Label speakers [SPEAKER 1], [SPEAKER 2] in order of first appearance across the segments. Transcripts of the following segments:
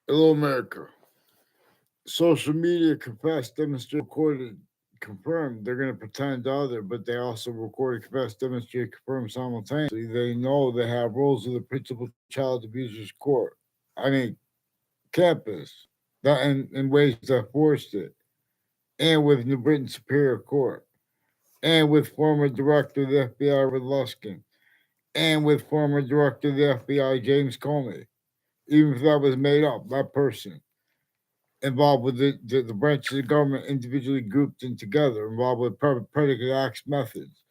[SPEAKER 1] Hello, America. Social media confessed, demonstrated, recorded, confirmed. They're going to pretend other, but they also recorded, confessed, demonstrated, confirmed simultaneously. They know they have roles of the principal child abusers court. I mean, campus, that in ways that forced it, and with New Britain Superior Court, and with former director of the FBI, Robert Luskin, and with former director of the FBI, James Comey. Even if that was made up, that person involved with the branches of government individually grouped in together, involved with predicate acts methods.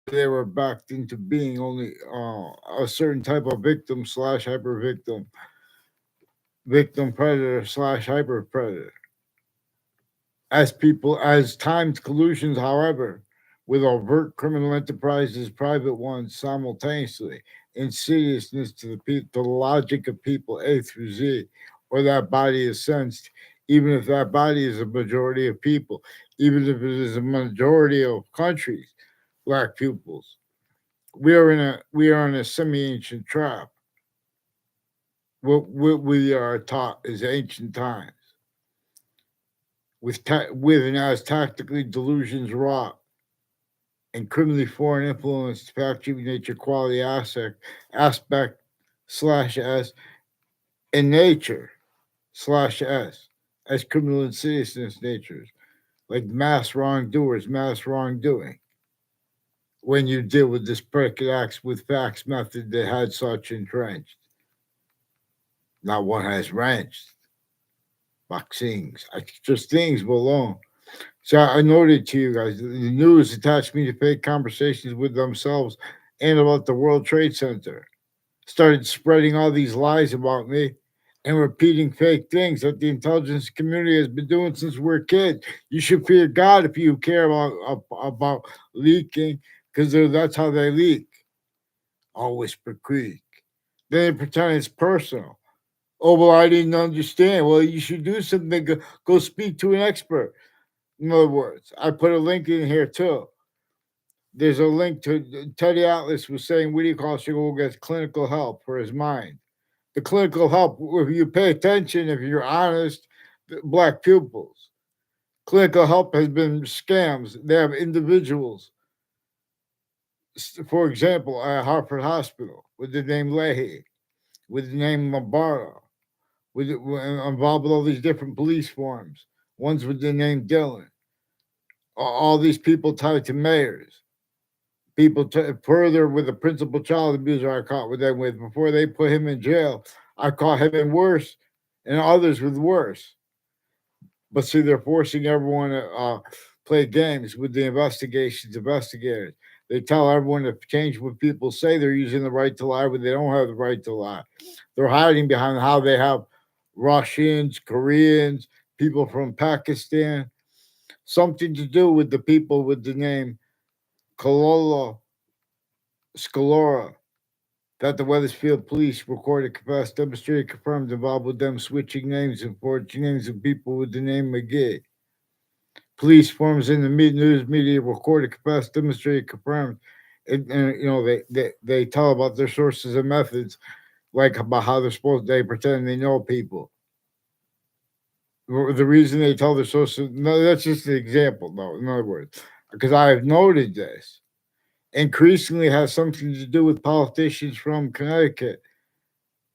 [SPEAKER 1] They were backed into being only a certain type of victim slash hyper victim, victim predator slash hyper predator. As timed collusions, however, with overt criminal enterprises, private ones simultaneously, insidiousness to the logic of people A through Z, or that body is sensed, even if that body is a majority of people, even if it is a majority of countries, black pupils. We are in a semi-ancient trap. What we are taught is ancient times, with and as tactically delusions wrought and criminally foreign influence factory nature quality aspect slash s in nature slash s as criminal insidiousness natures like mass wrongdoing when you deal with this predicate acts with facts method that had such entrenched. Not one has wrenched vaccines. Just things belong. So I noted to you guys, the news attached me to fake conversations with themselves and about the World Trade Center. Started spreading all these lies about me and repeating fake things that the intelligence community has been doing since we're kids. You should fear God if you care about leaking, because that's how they leak. All Whisper Creek. Then they pretend it's personal. Oh well, I didn't understand. Well, you should do something. Go speak to an expert. In other words, I put a link in here too. There's a link to Teddy Atlas was saying Whitty should go get clinical help for his mind. The clinical help, if you pay attention, if you're honest, black pupils. Clinical help has been scams. They have individuals, for example, at Hartford Hospital with the name Leahy, with the name Lombardo, involved with all these different police forms, ones with the name Dylan. All these people tied to mayors. Further with the principal child abuser I caught with them with before they put him in jail. I caught him in worse and others with worse. But see, they're forcing everyone to play games with the investigators. They tell everyone to change what people say. They're using the right to lie, but they don't have the right to lie. They're hiding behind how they have Russians, Koreans, people from Pakistan, something to do with the people with the name Kalola Scalora that the Weathersfield police recorded, confessed, demonstrated, confirmed involved with them switching names and forging names of people with the name McGee. Police forms in the news media recorded, confessed, demonstrated, confirmed. And they tell about their sources and methods, like about how they pretend they know people. The reason they tell their sources, no, that's just an example, though, in other words, because I have noted this increasingly has something to do with politicians from Connecticut.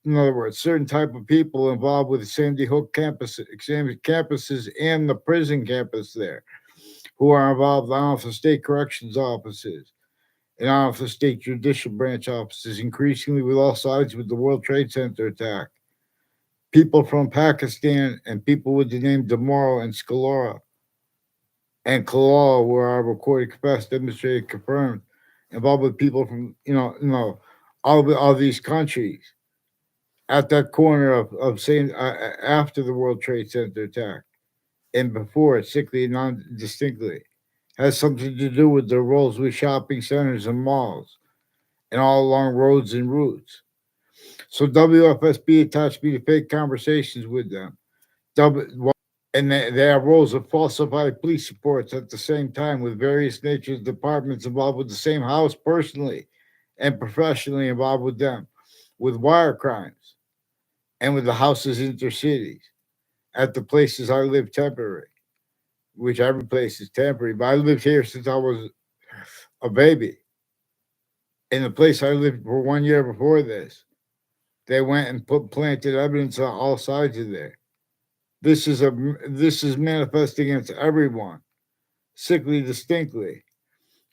[SPEAKER 1] In other words, certain type of people involved with the Sandy Hook campuses and the prison campus there, who are involved in the state corrections offices and off the state judicial branch offices, increasingly with all sides with the World Trade Center attack. People from Pakistan and people with the name Demoro and Scalora and Kalala, where I recorded, confessed, demonstrated, confirmed, involved with people from all these countries at that corner of saying after the World Trade Center attack and before it, sickly and non distinctly, has something to do with their roles with shopping centers and malls and all along roads and routes. So WFSB attached me to fake conversations with them. And they have roles of falsified police reports at the same time with various natures of departments involved with the same house personally and professionally involved with them with wire crimes. and with the houses intercities at the places I live temporary, which every place is temporary. But I lived here since I was a baby. In the place I lived for 1 year before this, they went and planted evidence on all sides of there. This is manifest against everyone, sickly distinctly.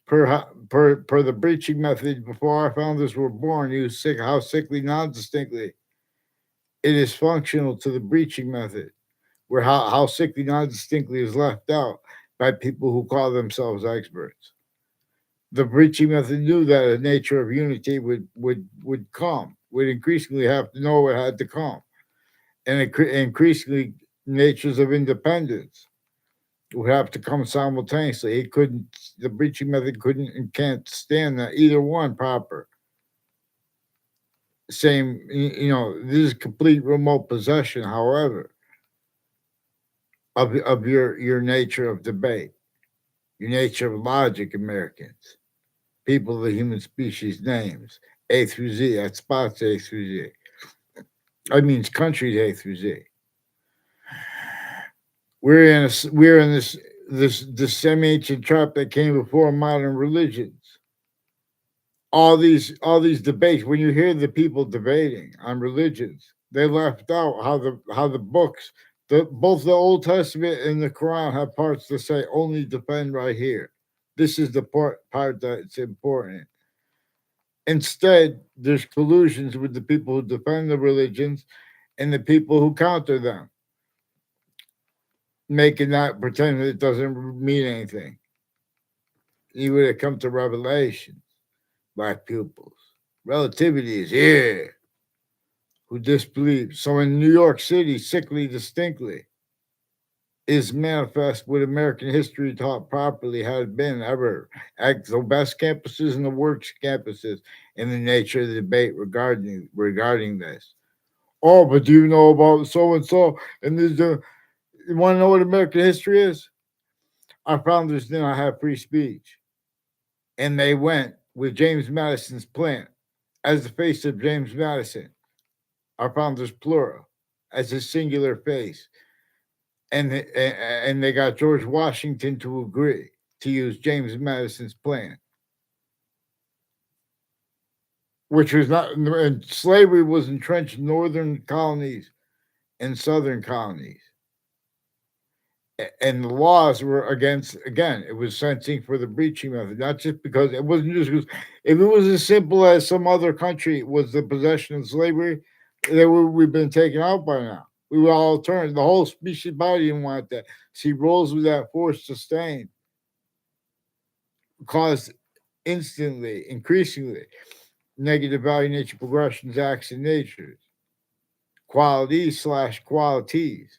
[SPEAKER 1] Per the breaching method before our founders were born, used sick how sickly non-distinctly it is functional to the breaching method, where how sickly non-distinctly is left out by people who call themselves experts. The breaching method knew that the nature of unity would come, would increasingly have to know it had to come, and increasingly natures of independence would have to come simultaneously. It couldn't. The breaching method couldn't and can't stand that either one proper. Same, this is complete remote possession. However, of your nature of debate, your nature of logic, Americans, people of the human species, names A through Z. That spots A through Z. I mean, countries A through Z. We're in this semi ancient trap that came before modern religions. All these debates, when you hear the people debating on religions, they left out how the books, both the Old Testament and the Quran, have parts that say only defend right here. This is the part that's important. Instead, there's collusions with the people who defend the religions and the people who counter them, making that pretend that it doesn't mean anything. You would have come to Revelation, black pupils. Relativity is here. Who disbelieve. So in New York City, sickly distinctly, is manifest what American history taught properly had been ever at the best campuses and the worst campuses in the nature of the debate regarding this. Oh, but do you know about so and so? And there's you want to know what American history is? Our founders did not have free speech, and they went with James Madison's plan as the face of James Madison. Our founders plural as a singular face, and they got George Washington to agree to use James Madison's plan, which was not. And slavery was entrenched in northern colonies and southern colonies, and the laws were against. Again, it was sentencing for the breaching method, not just because it wasn't just because if it was as simple as some other country was the possession of slavery, we've been taken out by now. We were all turned. The whole species body didn't want that. See, roles with that force sustained caused instantly, increasingly negative value nature progressions, acts, and natures, qualities slash qualities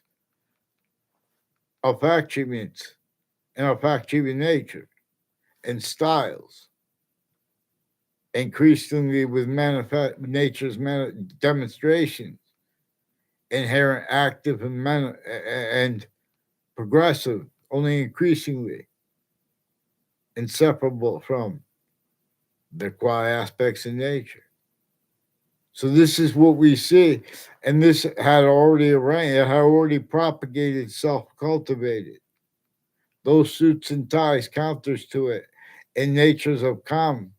[SPEAKER 1] of fact treatments and of fact treatment nature, and styles, increasingly with nature's demonstrations, inherent active and progressive, only increasingly inseparable from the quality aspects of nature. So this is what we see, and this had already arranged, it had already propagated, self-cultivated. Those suits and ties counters to it, and natures of calm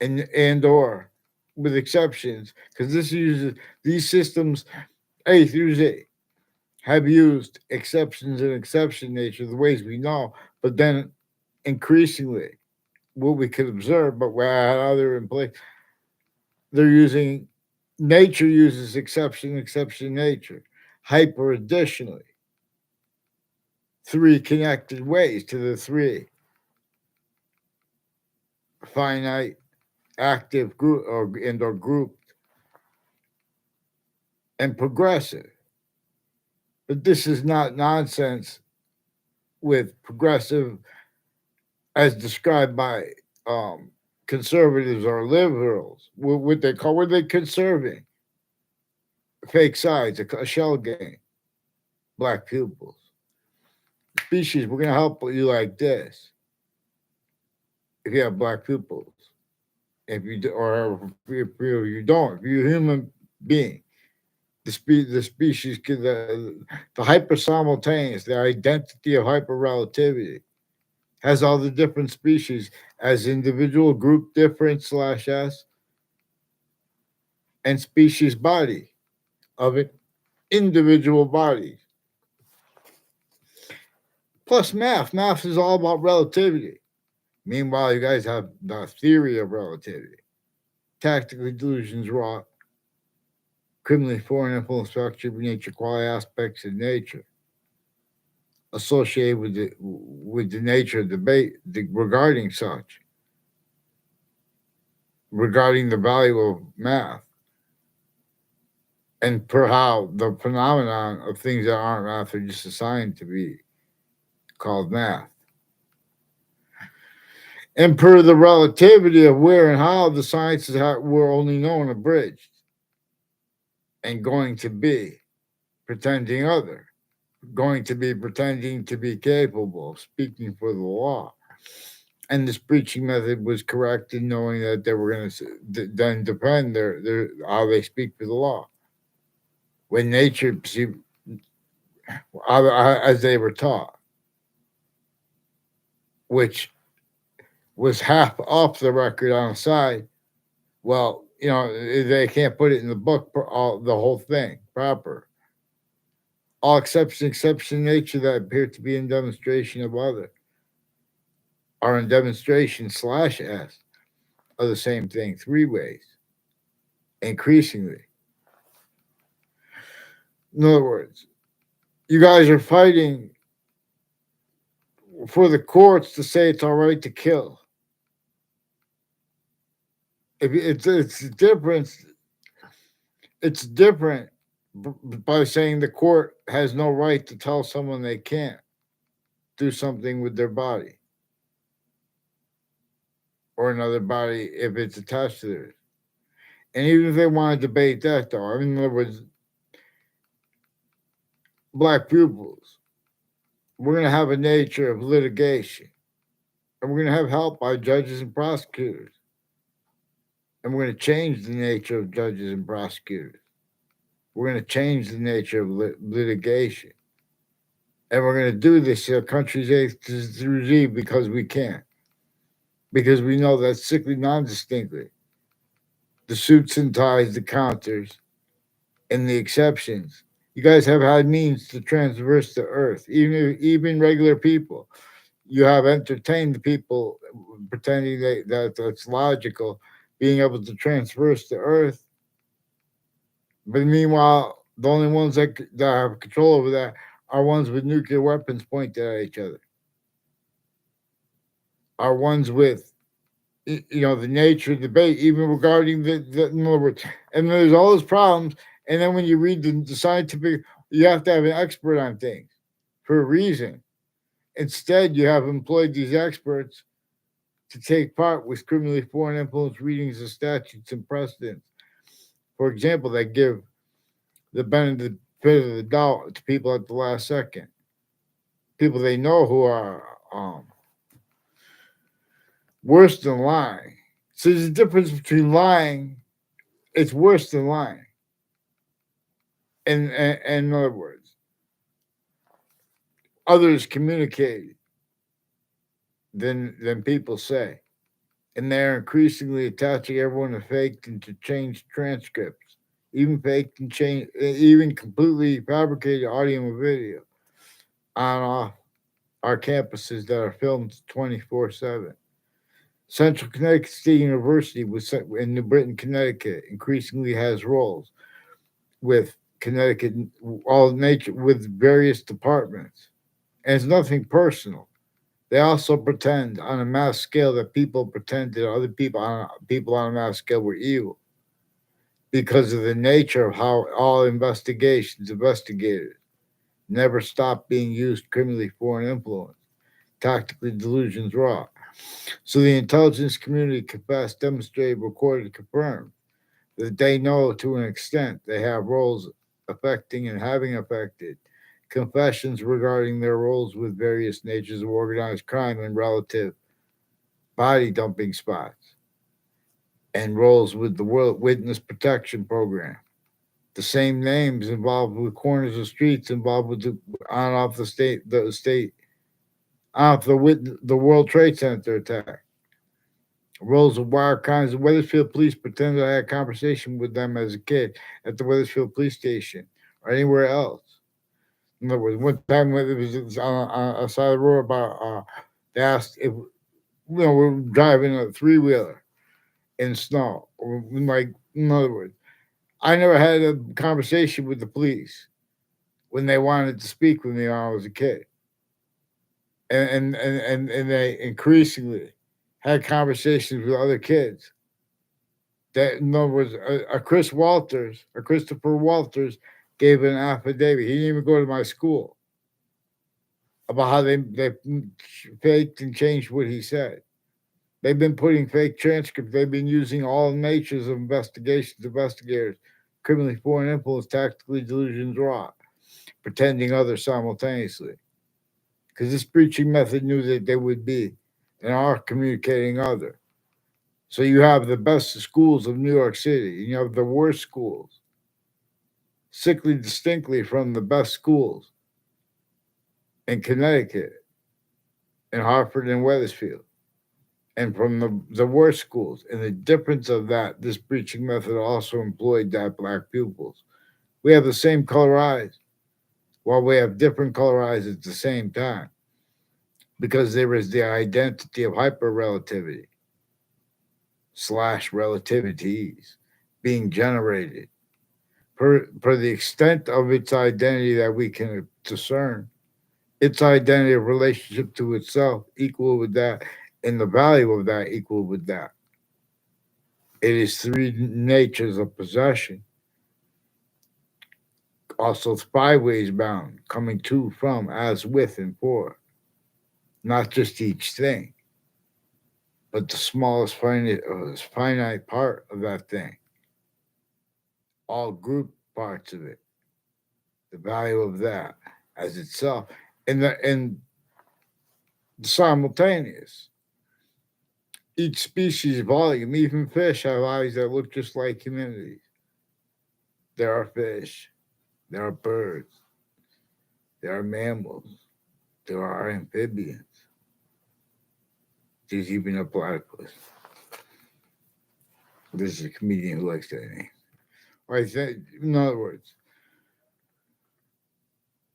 [SPEAKER 1] and or with exceptions, because this uses these systems A through Z have used exceptions and exception nature the ways we know, but then increasingly what we could observe, but we had other in place, they're using nature uses exception nature, hyper additionally, three connected ways to the three finite active group or grouped and progressive. But this is not nonsense with progressive as described by um, conservatives or liberals. What they conserving? Fake sides, a shell game, black pupils. Species, we're gonna help you like this if you have black pupils. If you do, or if you don't, if you're a human being, the species, the hyper simultaneous, the identity of hyper relativity has all the different species as individual group difference slash s and species body of it individual bodies. Plus math. Math is all about relativity. Meanwhile, you guys have the theory of relativity. Tactically delusions wrought, criminally foreign influence structure, nature, quality aspects of nature associated with the nature of debate regarding such, regarding the value of math, and per how the phenomenon of things that aren't math are just assigned to be called math. And per the relativity of where and how the sciences were only known abridged and going to be pretending other, going to be pretending to be capable of speaking for the law. And this preaching method was correct in knowing that they were going to then depend their how they speak for the law. When nature, see, as they were taught, which was half off the record on the side. Well, they can't put it in the book, the whole thing proper. All exception nature that appear to be in demonstration of other are in demonstration slash s of the same thing three ways, increasingly. In other words, you guys are fighting for the courts to say it's all right to kill. If it's different by saying the court has no right to tell someone they can't do something with their body or another body if it's attached to theirs. And even if they want to debate that, though, I mean, in other words, black pupils, we're going to have a nature of litigation, and we're going to have help by judges and prosecutors, and we're going to change the nature of judges and prosecutors. We're going to change the nature of litigation, and we're going to do this to country's A through Z because we can, because we know that sickly non-distinctly, the suits and ties, the counters, and the exceptions. You guys have had means to transverse the earth, even regular people. You have entertained the people pretending that that's logical, being able to transverse the earth. But meanwhile, the only ones that have control over that are ones with nuclear weapons pointed at each other, are ones with the nature of debate, even regarding the in other words, and there's all those problems. And then when you read the scientific, you have to have an expert on things for a reason. Instead, you have employed these experts to take part with criminally foreign influence readings of statutes and precedents. For example, they give the benefit of the doubt to people at the last second, people they know who are worse than lying. So there's a difference between lying. It's worse than lying. And in other words, others communicate than people say. And they're increasingly attaching everyone to faked and to changed transcripts, even faked and changed, even completely fabricated audio and video on off our campuses that are filmed 24/7. Central Connecticut State University in New Britain, Connecticut, increasingly has roles with Connecticut, all nature with various departments, and it's nothing personal. They also pretend on a mass scale that people pretend that other people on a mass scale were evil because of the nature of how all investigators never stop being used criminally foreign influence, tactically delusions raw. So the intelligence community confessed, demonstrated, recorded, confirmed that they know to an extent they have roles affecting and having affected confessions regarding their roles with various natures of organized crime and relative body dumping spots and roles with the World Witness Protection Program, The same names involved with corners of streets involved with on off the state off the World Trade Center attack. Rolls of wire kinds of Weathersfield police pretended I had a conversation with them as a kid at the Weathersfield police station or anywhere else. In other words, one time when it was on a side of the road about they asked if we're driving a three wheeler in snow. Or like in other words, I never had a conversation with the police when they wanted to speak with me when I was a kid. And they increasingly had conversations with other kids. That in other words, a Christopher Walters gave an affidavit. He didn't even go to my school about how they faked and changed what he said. They've been putting fake transcripts. They've been using all natures of investigators, criminally foreign influence, tactically delusions raw, pretending others simultaneously. Because this breaching method knew that they would be and are communicating other. So you have the best schools of New York City, and you have the worst schools, sickly distinctly from the best schools in Connecticut, in Hartford and Weathersfield, and from the worst schools. And the difference of that, this breaching method also employed that black pupils. We have the same color eyes, while we have different color eyes at the same time, because there is the identity of hyperrelativity / relativities being generated per the extent of its identity that we can discern, its identity of relationship to itself equal with that, and the value of that equal with that. It is three natures of possession, also five ways bound, coming to, from, as, with, and for, not just each thing, but the smallest finite part of that thing, all group parts of it, the value of that as itself, and the simultaneous. Each species volume, even fish have eyes that look just like humanity's. There are fish, there are birds, there are mammals, there are amphibians. There's even a platypus. This is a comedian who likes that name. Right? In other words,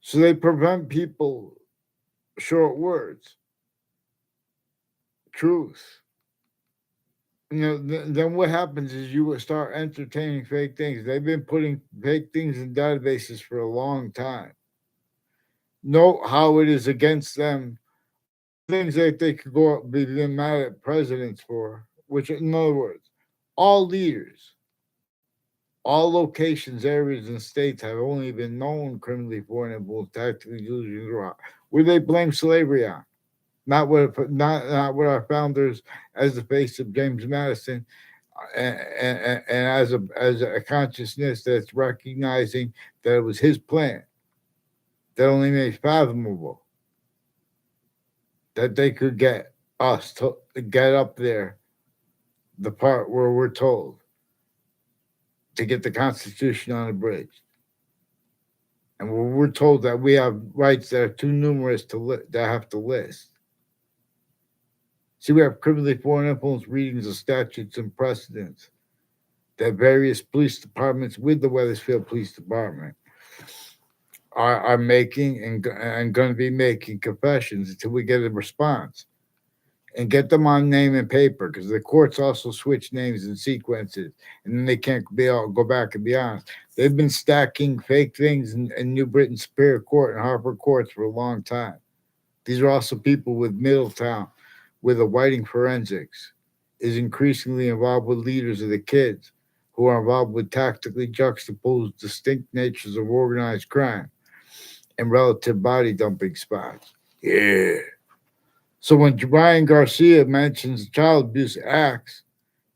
[SPEAKER 1] so they prevent people short words, truth. Then what happens is you will start entertaining fake things. They've been putting fake things in databases for a long time. Note how it is against them. Things that they could go up, be mad at presidents for, which, in other words, all leaders, all locations, areas, and states have only been known criminally foreign influence, tactically delusions, where they blame slavery on. Not what our founders, as the face of James Madison, and as a consciousness that's recognizing that it was his plan that only made fathomable that they could get us to get up there, the part where we're told to get the Constitution on a bridge, and where we're told that we have rights that are too numerous that have to list. See, we have criminally foreign influence readings of statutes and precedents that various police departments with the Weathersfield Police Department are making and going to be making confessions until we get a response and get them on name and paper, because the courts also switch names and sequences, and then they can't go back and be honest. They've been stacking fake things in New Britain Superior Court and Harper Courts for a long time. These are also people with Middletown, where the Whiting Forensics is increasingly involved with leaders of the kids who are involved with tactically juxtaposed distinct natures of organized crime and relative body dumping spots. Yeah. So when Brian Garcia mentions child abuse acts,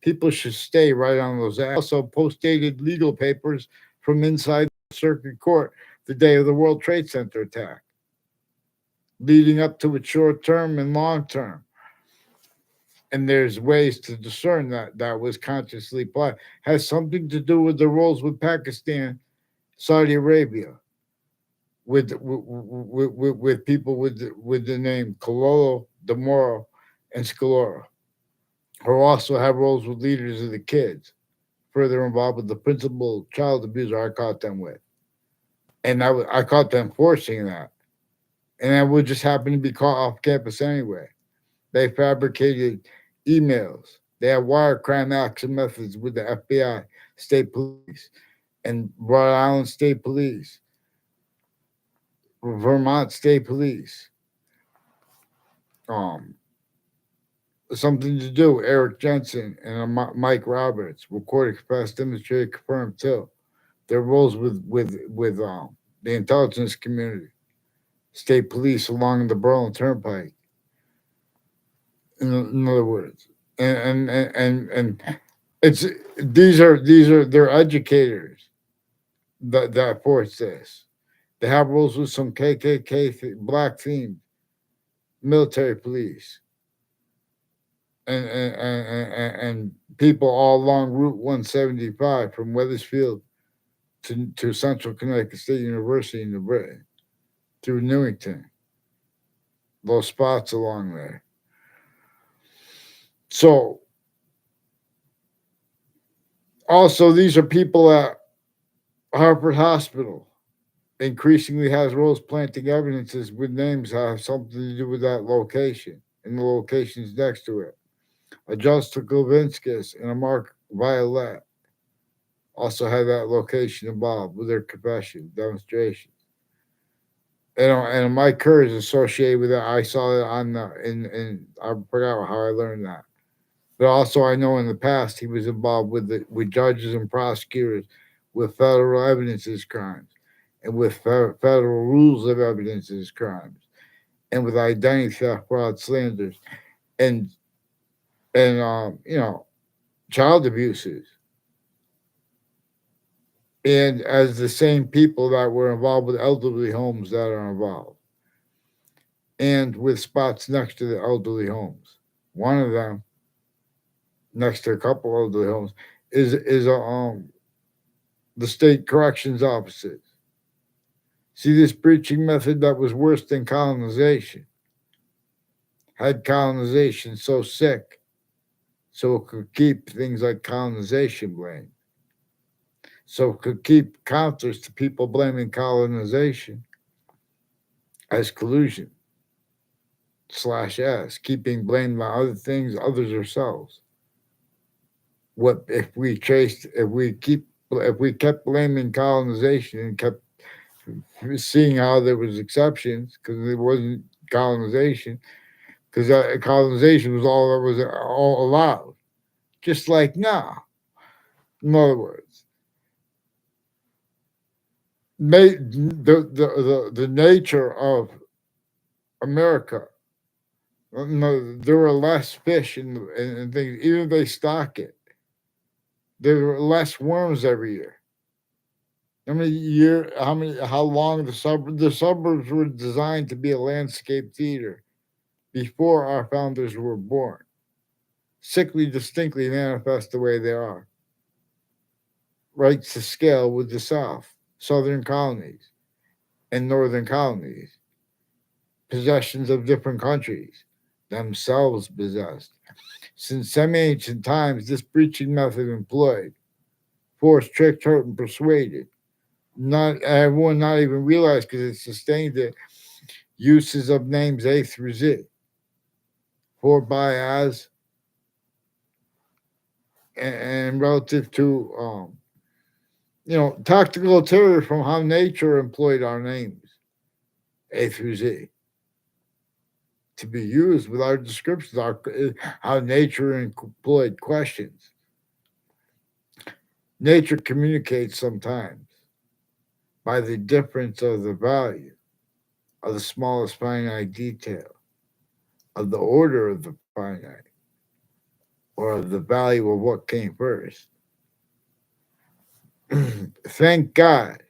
[SPEAKER 1] people should stay right on those acts. Also, post-dated legal papers from inside the circuit court the day of the World Trade Center attack, leading up to its short term and long term. And there's ways to discern that was consciously applied. Has something to do with the roles with Pakistan Saudi Arabia with people with the name Cololo, Demoro, and Scalora, who also have roles with leaders of the kids, further involved with the principal child abuser I caught them with. And I caught them forcing that. And I would just happen to be caught off campus anyway. They fabricated emails. They had wire crime action methods with the FBI, state police, and Rhode Island State Police, Vermont State Police. Um, Something to do. Eric Jensen and Mike Roberts, recorded capacity demonstrated confirmed too. Their roles with the intelligence community, state police along the Berlin Turnpike. In other words, and it's these are they're educators that force this. They have roles with some KKK black themed military police and people all along Route 175 from Weathersfield to Central Connecticut State University in New Britain through Newington, those spots along there. So also these are people at Harvard Hospital. Increasingly has roles planting evidences with names that have something to do with that location and the locations next to it. A Justin Glavinskis and a Mark Violet also had that location involved with their confession demonstrations. And Mike Kerr is associated with that. I saw it on the in I forgot how I learned that. But also I know in the past he was involved with judges and prosecutors with federal evidences crimes and with federal rules of evidences crimes and with identity theft, fraud, slanders, and child abuses. And as the same people that were involved with elderly homes that are involved, and with spots next to the elderly homes. One of them, next to a couple elderly homes, is the state corrections offices. See, this preaching method that was worse than colonization had colonization so sick, so it could keep things like colonization blamed. So it could keep counters to people blaming colonization as collusion slash S, keeping blame on other things, others ourselves. What if we kept blaming colonization and kept seeing how there was exceptions because it wasn't colonization because colonization was all that was all allowed, just like now. In other words, the nature of America. No, there were less fish and things. Even if they stock it, there were less worms every year. How long the suburbs were designed to be a landscape theater before our founders were born. Sickly distinctly manifest the way they are. Right to scale with the South, Southern colonies, and Northern colonies. Possessions of different countries, themselves possessed. Since semi-ancient times, this preaching method employed, forced, tricked, hurt, and persuaded. Not everyone not even realized because it sustained the uses of names A through Z, for, by, as, and relative to tactical terror from how nature employed our names A through Z to be used with our descriptions, how nature employed questions. Nature communicates sometimes by the difference of the value of the smallest finite detail, of the order of the finite, or of the value of what came first. Thank God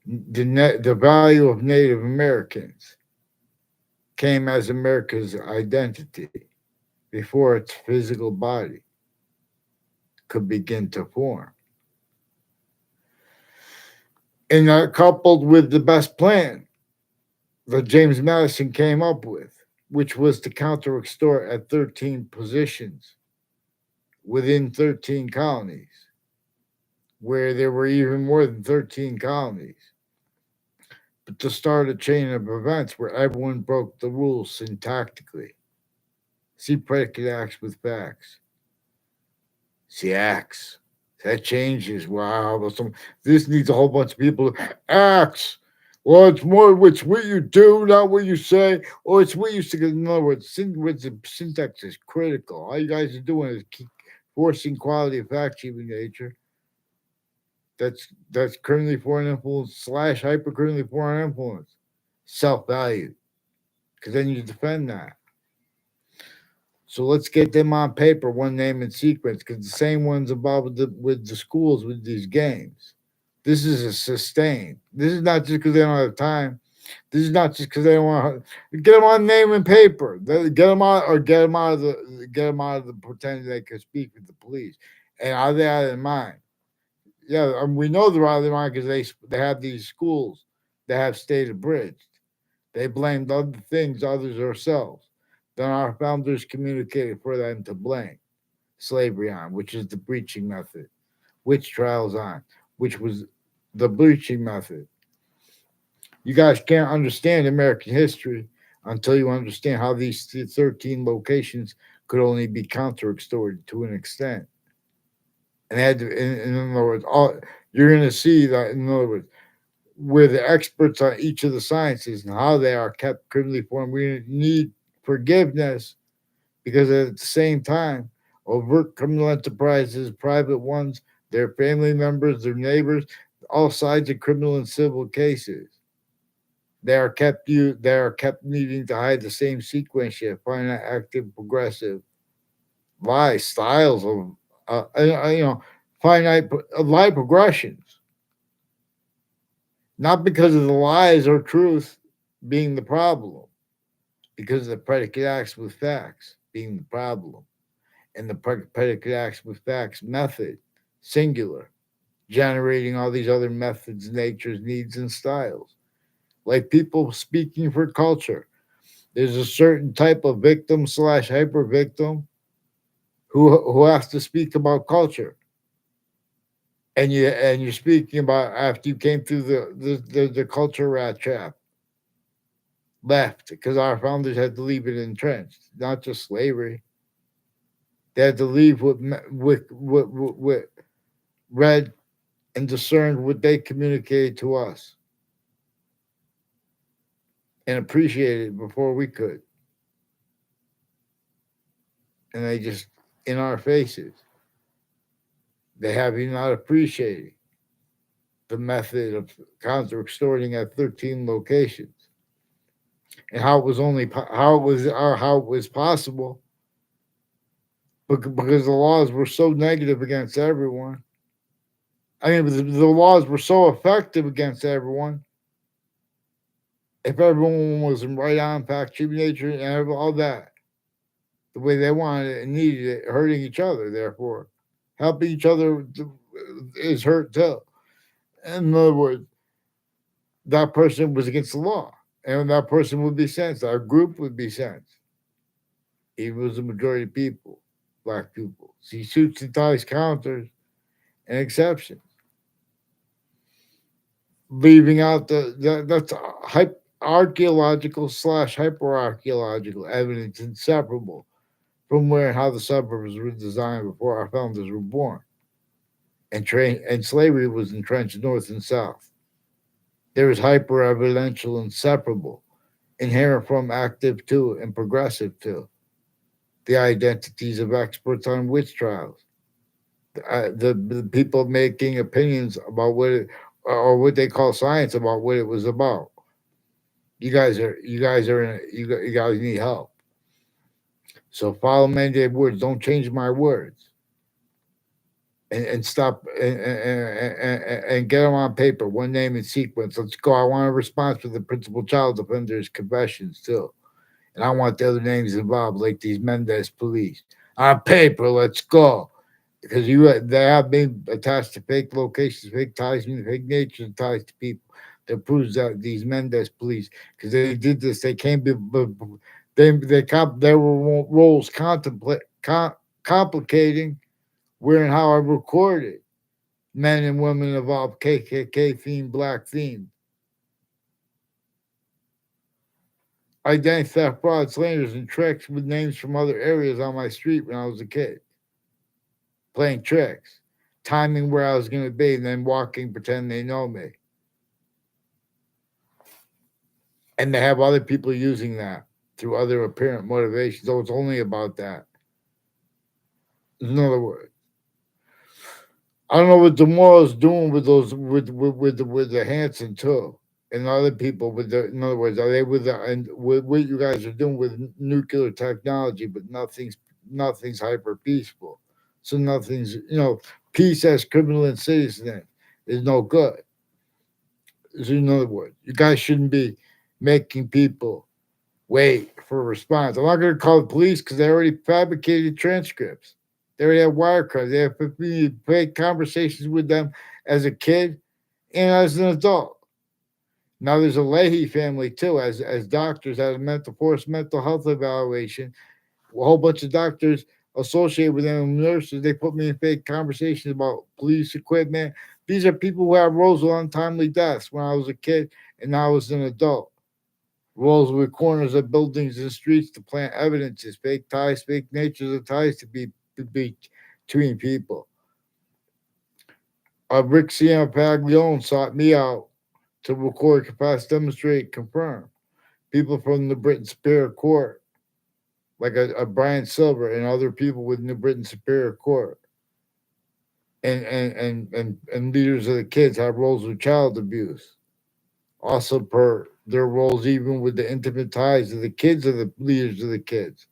[SPEAKER 1] the value of Native Americans came as America's identity before its physical body could begin to form. And coupled with the best plan that James Madison came up with, which was to counter extort at 13 positions within 13 colonies, where there were even more than 13 colonies, but to start a chain of events where everyone broke the rules syntactically. See predicate acts with facts. See acts. That changes. Wow. This needs a whole bunch of people. Acts. Well, it's more, it's what you do, not what you say, or it's what you say. In other words, the syntax is critical. All you guys are doing is keep forcing quality of fact achieving nature. That's criminally foreign influence slash hypercriminally foreign influence. Self value. Because then you defend that. So let's get them on paper, one name and sequence, because the same ones involved with the schools with these games. This is a sustained. This is not just because they don't have time. This is not just because they don't want to get them on name and paper. Get them out or get them out of the pretending they can speak with the police. And are they out of their mind? Yeah, we know they're out of their mind because they have these schools that have stayed abridged. They blamed other things, others ourselves. Then our founders communicated for them to blame slavery on, which is the breaching method, witch trials on, which was the breaching method. You guys can't understand American history until you understand how these 13 locations could only be counter extorted to an extent. And they had to, in other words, you're going to see that, in other words, we're the experts on each of the sciences and how they are kept criminally formed. We need forgiveness because at the same time, overt criminal enterprises, private ones, their family members, their neighbors, all sides of criminal and civil cases. They are kept needing to hide the same sequence shift, finite, active, progressive, lie styles of finite lie progressions. Not because of the lies or truth being the problem, because of the predicate acts with facts being the problem, and the predicate acts with facts method, singular, generating all these other methods, natures, needs, and styles. Like people speaking for culture. There's a certain type of victim slash hyper victim who has to speak about culture. And you're speaking about after you came through the culture rat trap, left because our founders had to leave it entrenched, not just slavery. They had to leave with read and discerned what they communicated to us and appreciated it before we could. And they just in our faces. They have you not appreciating the method of counter extorting at 13 locations and how it was possible because the laws were so negative against everyone. I mean, the laws were so effective against everyone. If everyone was in right on fact, human nature, and all that, the way they wanted it and needed it, hurting each other, therefore, helping each other is hurt too. In other words, that person was against the law, and that person would be sentenced. Our group would be sentenced. It was the majority of people, black people. See, suits and ties counters and exceptions, leaving out that's archaeological slash hyperarchaeological evidence inseparable from where and how the suburbs were designed before our founders were born, and slavery was entrenched north and south. There is hyper evidential inseparable, inherent from active to and progressive to the identities of experts on witch trials, the people making opinions about or what they call science about what it was about. You guys need help. So follow mandated words. Don't change my words. And stop and get them on paper, one name and sequence. Let's go. I want a response for the principal child defender's confessions too, and I want the other names involved, like these Mendez police on paper. Let's go. because they have been attached to fake locations, fake ties, fake nature ties to people. That proves that these Mendez police, because they did this, they can't be, their roles complicating where and how I recorded men and women involved KKK themed, black themed, identity theft, fraud, slanders, and tricks with names from other areas on my street when I was a kid, playing tricks, timing where I was going to be, and then walking, pretend they know me. And they have other people using that through other apparent motivations. So it's only about that. In other words, I don't know what Demora's doing with those with the Hanson too, and other people with the. In other words, are they with the and with what you guys are doing with nuclear technology? But nothing's hyper peaceful. So nothing's peace as criminal and citizen is no good. So in other words, you guys shouldn't be making people wait for a response. I'm not going to call the police because they already fabricated transcripts. They already have wire cards. They have fake conversations with them as a kid and as an adult. Now there's a Leahy family too, as doctors at a mental health evaluation. A whole bunch of doctors associated with them, nurses. They put me in fake conversations about police equipment. These are people who have roles of untimely deaths when I was a kid and now I was an adult. Roles with corners of buildings and streets to plant evidences, fake ties, fake natures of ties to be between people. Rick Paglione sought me out to record, confess, demonstrate, confirm. People from the Britain Superior Court, like a Brian Silver and other people with New Britain Superior Court, and leaders of the kids have roles with child abuse. Also, per their roles, even with the intimate ties of the kids of the leaders of the kids.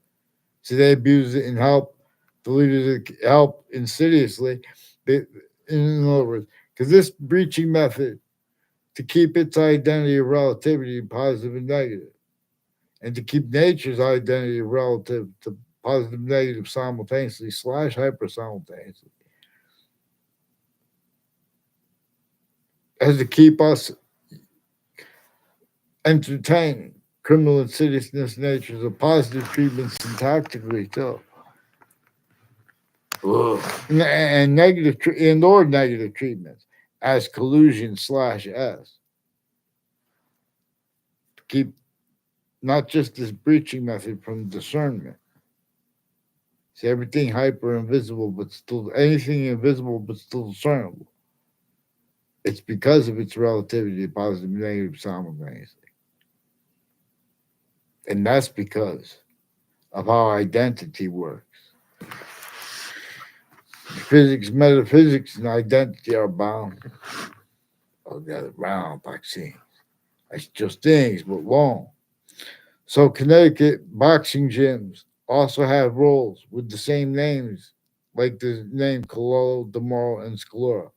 [SPEAKER 1] So they abuse it and help the leaders help insidiously. They, in other words, because this breaching method to keep its identity of relativity positive and negative, and to keep nature's identity relative to positive and negative simultaneously slash hyper simultaneously, as to keep us entertaining criminal insidiousness natures of positive treatment syntactically too. Ugh. And and or negative treatments as collusion slash S. Keep not just this breaching method from discernment. See everything hyper invisible, but still anything invisible but still discernible. It's because of its relativity to positive and negative simultaneously. And that's because of how identity works. Physics, metaphysics, and identity are bound. Oh, the other round vaccine. It's just things, but long. So Connecticut boxing gyms also have roles with the same names, like the name Cololo, Demoro, and Scalora.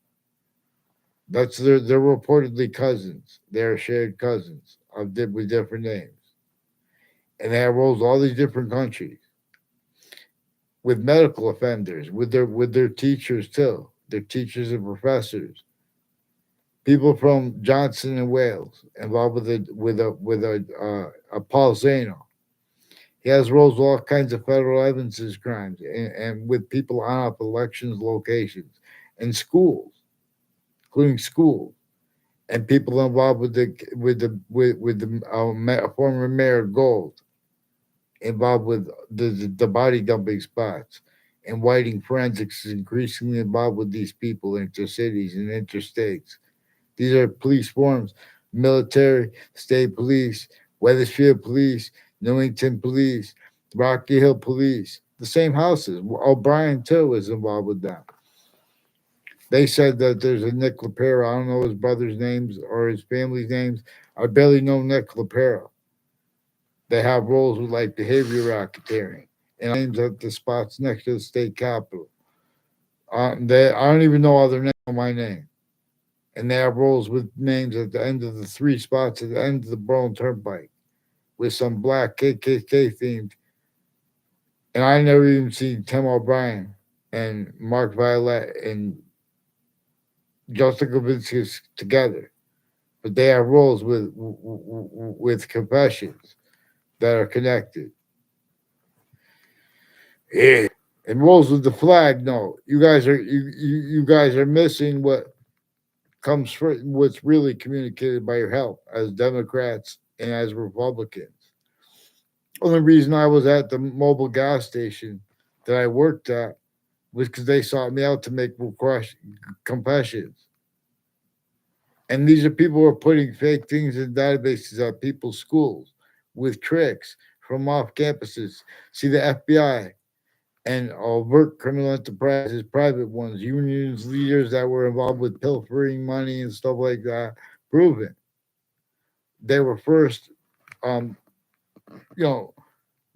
[SPEAKER 1] They're reportedly cousins. They're shared cousins with different names, and they have roles all these different countries with medical offenders, with their teachers too, their teachers and professors. People from Johnson and Wales involved with a Paul Zano. He has roles with all kinds of federal evidences crimes and with people on up elections locations and schools, including schools, and people involved with the former mayor Gold, involved with the body dumping spots. And whiting forensics is increasingly involved with these people intercities and interstates. These are police forms: military, state police, Weathersfield police, Newington police, Rocky Hill police. The same houses. O'Brien too is involved with them. They said that there's a Nick Lapera. I don't know his brother's names or his family's names. I barely know Nick Lapera. They have roles with like behavior racketeering and names at the spots next to the state capitol. I don't even know other names on my name. And they have roles with names at the end of the three spots at the end of the Burlington Turnpike with some black KKK themed. And I never even seen Tim O'Brien and Mark Violet and Joseph Govinsky together, but they have roles with confessions that are connected. Yeah. And roles with the flag. No, you guys are missing what comes from what's really communicated by your help as Democrats and as Republicans. Only reason I was at the mobile gas station that I worked at was because they sought me out to make confessions. And these are people who are putting fake things in databases at people's schools with tricks from off campuses. See, the FBI and overt criminal enterprises, private ones, unions, leaders that were involved with pilfering money and stuff like that, proven. They were first, um, you know,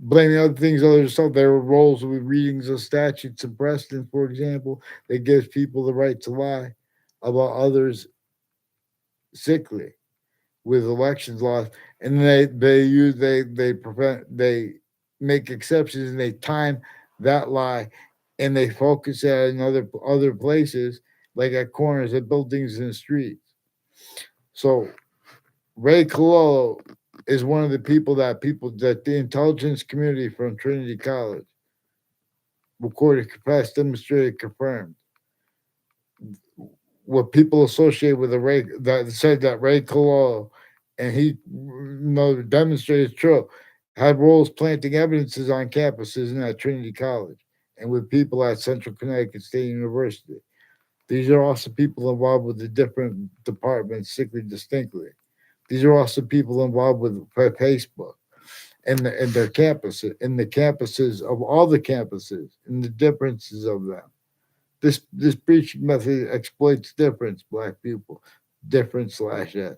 [SPEAKER 1] blaming other things, other stuff. There were roles with readings of statutes and precedents, for example, that gives people the right to lie about others sickly with elections laws, and they prevent they make exceptions and they time that lie, and they focus it in other places like at corners of buildings and streets. So Ray Cololo is one of the people that the intelligence community from Trinity College recorded, confessed, demonstrated, confirmed what people associate with the Ray that said that Ray Cololo and he demonstrated true had roles planting evidences on campuses and at Trinity College and with people at Central Connecticut State University. These are also people involved with the different departments, sickly distinctly. These are also people involved with Facebook and their campuses, and the campuses of all the campuses, and the differences of them. This preaching method exploits difference, black people, difference slash S.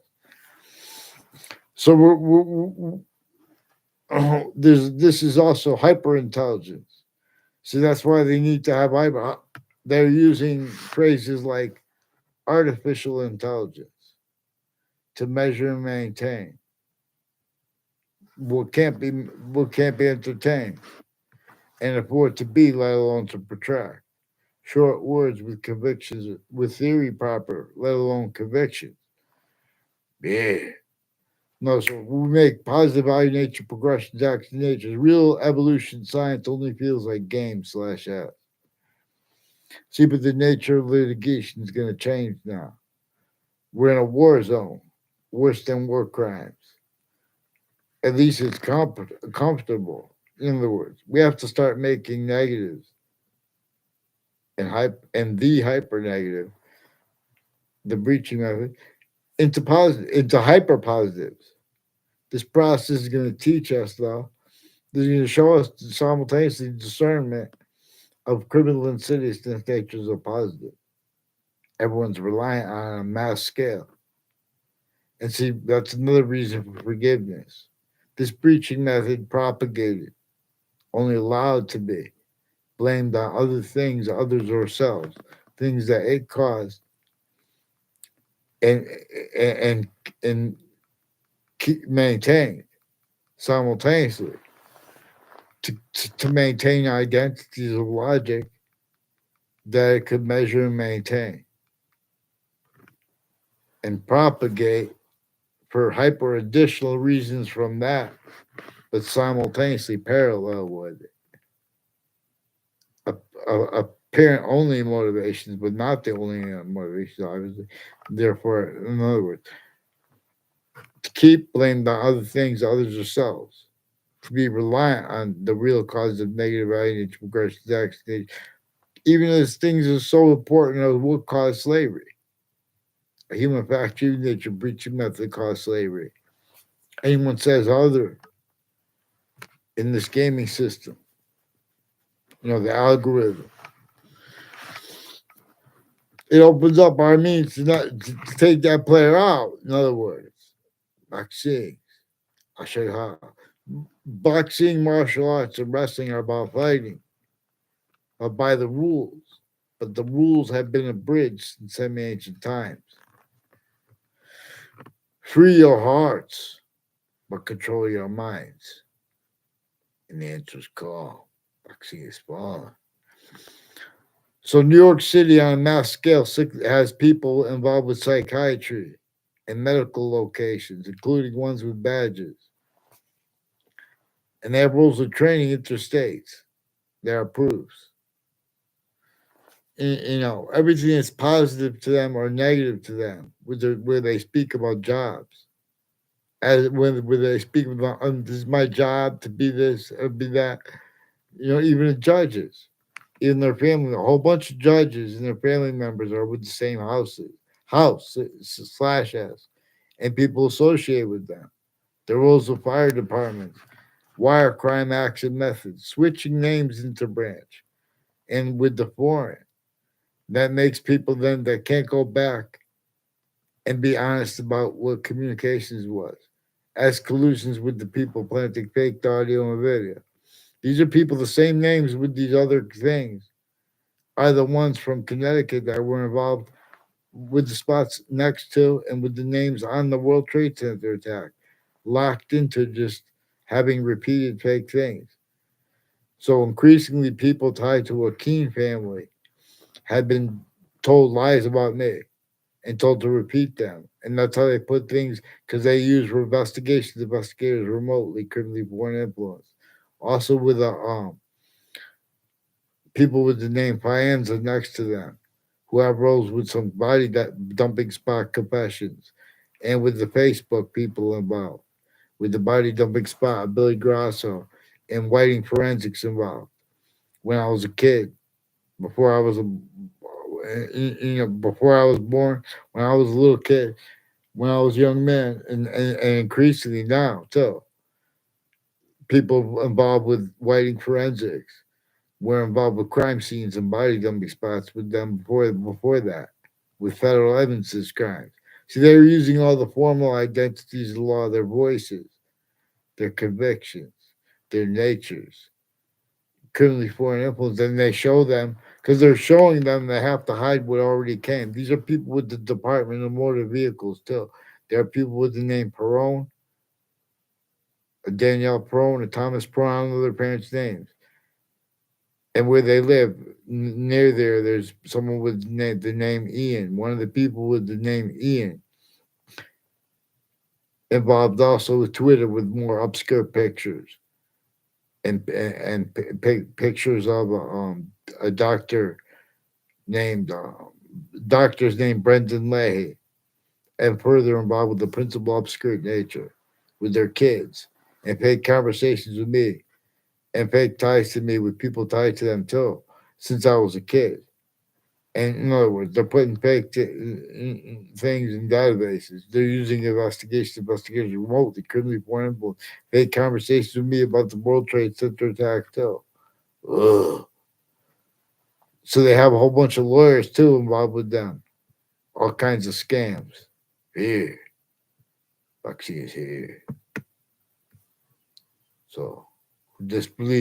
[SPEAKER 1] So this is also hyper intelligence. So that's why they need to have hyper. They're using phrases like artificial intelligence to measure and maintain what can't be entertained and afford to be, let alone to protract. Short words with convictions, with theory proper, let alone conviction. Yeah. No, so we make positive value nature progressions, action nature. Real evolution science only feels like game slash app. See, but the nature of litigation is going to change now. We're in a war zone, worse than war crimes. At least it's comfortable. In other words, we have to start making negatives and the hyper negative, the breaching method, into positive, into hyper positives. This process is going to teach us, though. This is going to show us simultaneously discernment of criminal insidiousness natures are positive. Everyone's reliant on a mass scale. And see, that's another reason for forgiveness. This breaching method propagated, only allowed to be, blamed on other things, others or selves, things that it caused, and and and keep maintained simultaneously to maintain identities of logic that it could measure and maintain and propagate for hyper additional reasons from that, but simultaneously parallel with it. Apparent only motivations, but not the only motivations, obviously. Therefore, in other words, to keep blamed on other things, others, or selves, to be reliant on the real cause of negative attitude, progressive actions, even as things are so important as what caused slavery. A human fact, even nature breaching method caused slavery. Anyone says other in this gaming system, the algorithm, it opens up our means to take that player out. In other words, boxing. I'll show you how. Boxing, martial arts, and wrestling are about fighting, but by the rules. But the rules have been abridged in semi ancient times. Free your hearts, but control your minds. And the answer is call. Boxing is fun. So New York City on a mass scale has people involved with psychiatry and medical locations, including ones with badges. And they have rules of training interstates. There are proofs. Everything that's positive to them or negative to them, where they speak about jobs. As when they speak about, this is my job to be this or be that. Even the judges, even their family, a whole bunch of judges and their family members are with the same house slash s, and people associated with them. The rules of fire departments, wire crime action methods, switching names into branch, and with the foreign. That makes people then that can't go back and be honest about what communications was as collusions with the people planting fake audio and video. These are people, the same names with these other things are the ones from Connecticut that were involved with the spots next to and with the names on the World Trade Center attack, locked into just having repeated fake things. So increasingly, people tied to a Keene family had been told lies about me and told to repeat them. And that's how they put things because they use investigators remotely, criminally born influence. Also with people with the name Fianza next to them, who have roles with some dumping spot confessions, and with the Facebook people involved, with the body dumping spot, Billy Grasso, and whiting forensics involved. When I was a kid, before I was a, before I was born, when I was a little kid, when I was a young man, and increasingly now too, people involved with whiting forensics were involved with crime scenes and body dumping spots with them before that, with federal evidences crimes. See, they were using all the formal identities of the law, their voices, their convictions, their natures, criminally foreign influence, and they show them because they're showing them they have to hide what already came. These are people with the Department of Motor Vehicles too. There are people with the name Perone, a Danielle Perone, a Thomas Perone, I don't know their parents' names. And where they live, near there's someone with the name Ian. One of the people with the name Ian involved also with Twitter with more obscure pictures and pictures of a named doctor's named Brendan Leahy, and further involved with the principal obscure nature with their kids and fake conversations with me and fake ties to me with people tied to them too since I was a kid. And in other words, they're putting things in databases. They're using investigators remotely, criminally foreign influence, fake conversations with me about the World Trade Center attack too. Ugh. So they have a whole bunch of lawyers too involved with them. All kinds of scams. Here, Buxy is here. So disbelief.